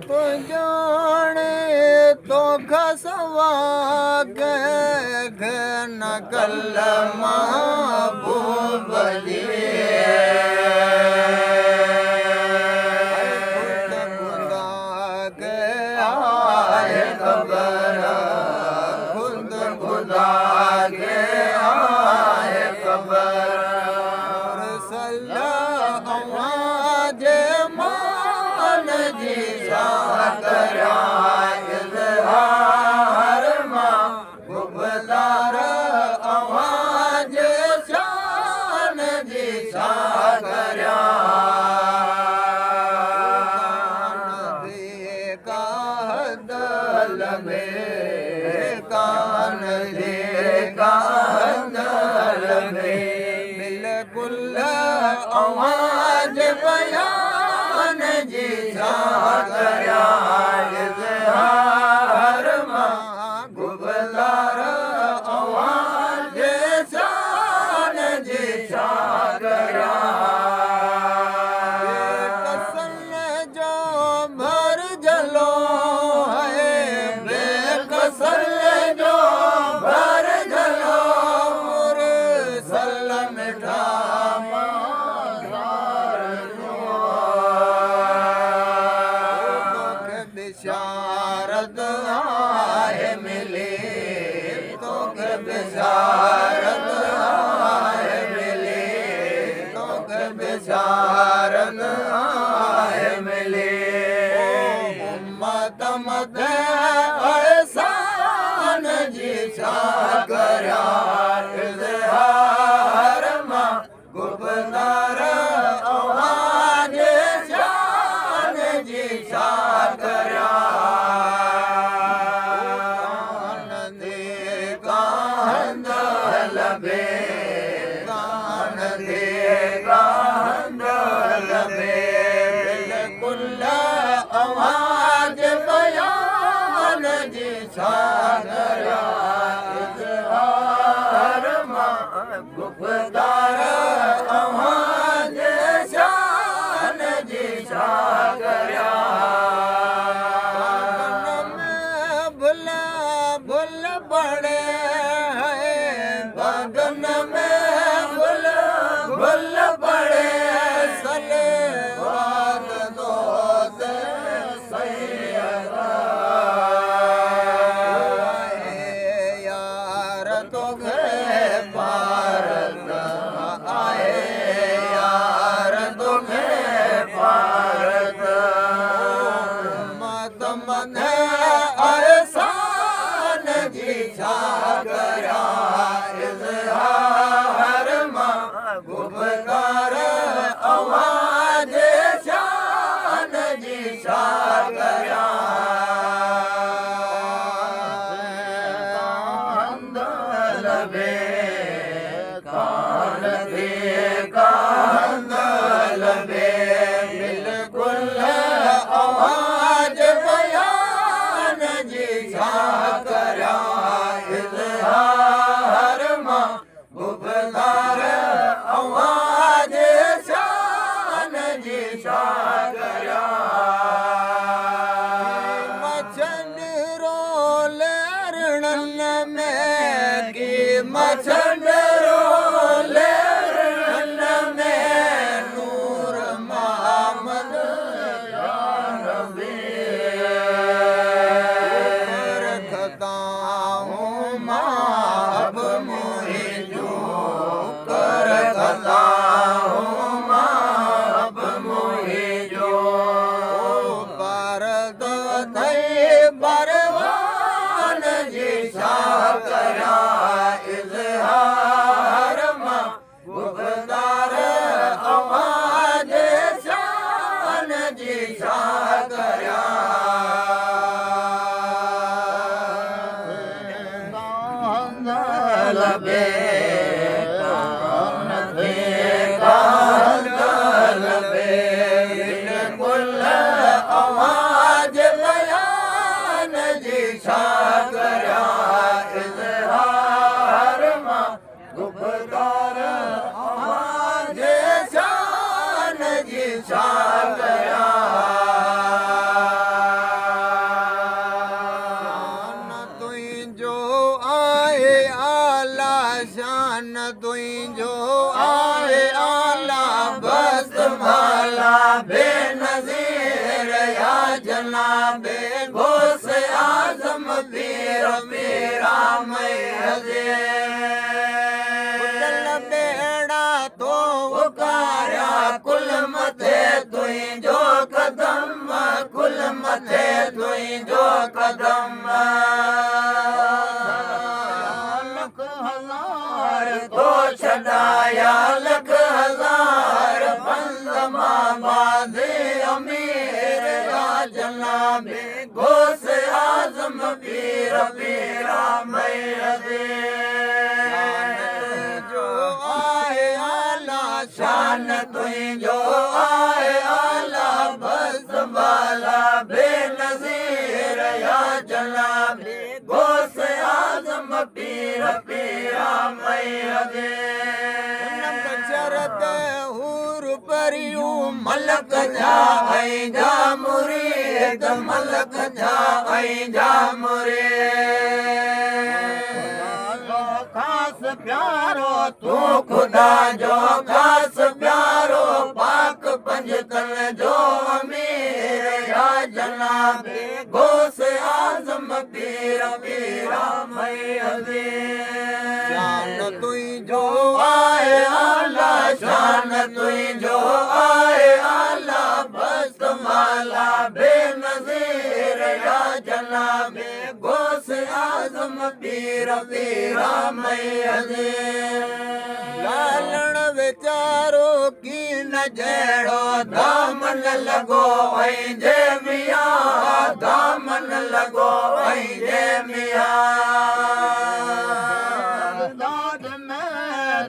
तो जाने तो खसवा के नकल महबूब जी खुदा के आए खबर खुद खुदा के आए खबर सल्लल्लाहु मान जी साकरा इज़हार मां गुबदार आवाज शान जी साकरा कान दे कान में बिल्कुल आवाज बयान जी साकरा इज़हार मां गुबदार आवाज शान जी साकरा कसन जो भर जलो है बेकसन जो भर जलो मुरसल मिठा बिशारत आए मिले तो बिशारत आए मिले तो बिशारत आए मिले उम्मत मत एहसान जी साकरा इज़हार मां गुबदार आवाज शान जी साकरा बिल्कुल आवाज बयान जी साकरा इज़हार मां गुबदार आवाज शान जी साकरा भुल भुल बड़े बदन में भुल भुल बड़े सलवात दो से सैयदा यार तो गए भारत आए यार तो गए भारत मत मन एहसान जी साकरा इज़हार मां गुबदार आवाज शान जी साकरा कान लबे बिल्कुल आवाज बयान जी साकरा इज़हार मां गुबदार आवाज शान जी साकरा मछन रोले रणन में की मछन रोले रणन में नूर मोहम्मद या नबी रखता हूँ माँ अब मोहे जो सरकार आवाज शान जी छा गया शान तुझो आए आला बस माला बेनज़ीर या जनाबे गौस आज़म पीर मेरा महज़े बेड़ा तो उकारा कुल मथे तुझो कदम कुल मथे तुझो कदम तो छड़ाया लख हजार बंदमा बाज़े अमीर या जनाबे गौस आज़म पीर पीरा महज़े जो आए आला शान तुझो आए आला बस बाला बेनज़ीर या जनाबे गौस आज़म पीर पीरा महज़े शरत हूर परियूं मलक जा ऐं जा मुरीद मलक जा ऐं जा मुरीद खास प्यारो तू खुदा जो खास प्यारो पाक पंजतन जो अमीर या जनाबे गौस आज़म पीर पीरा महज़े शान तुझो आए आला शान तुझो आए आला बस माला बेनज़ीर या जनाबे गौस आज़म पीर पीरा महज़े लालण वीचारो की न जहिड़ो दामन लॻो ऐं जे मियां दामन लॻो ऐं जे मियां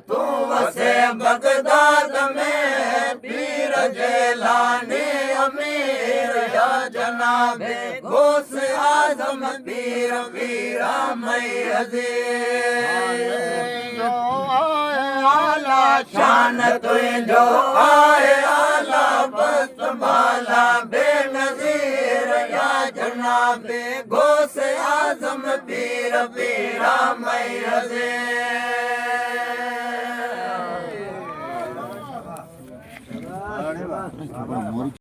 तू वसे बगदाद में पीर जेलानी अमीर या जनाबे गौस आज़म पीर पीरा महज़े आला शान तुझो आए आला बस माला बेनज़ीर या जनाबे गौस आज़म पीर पीरा महज़े मोरी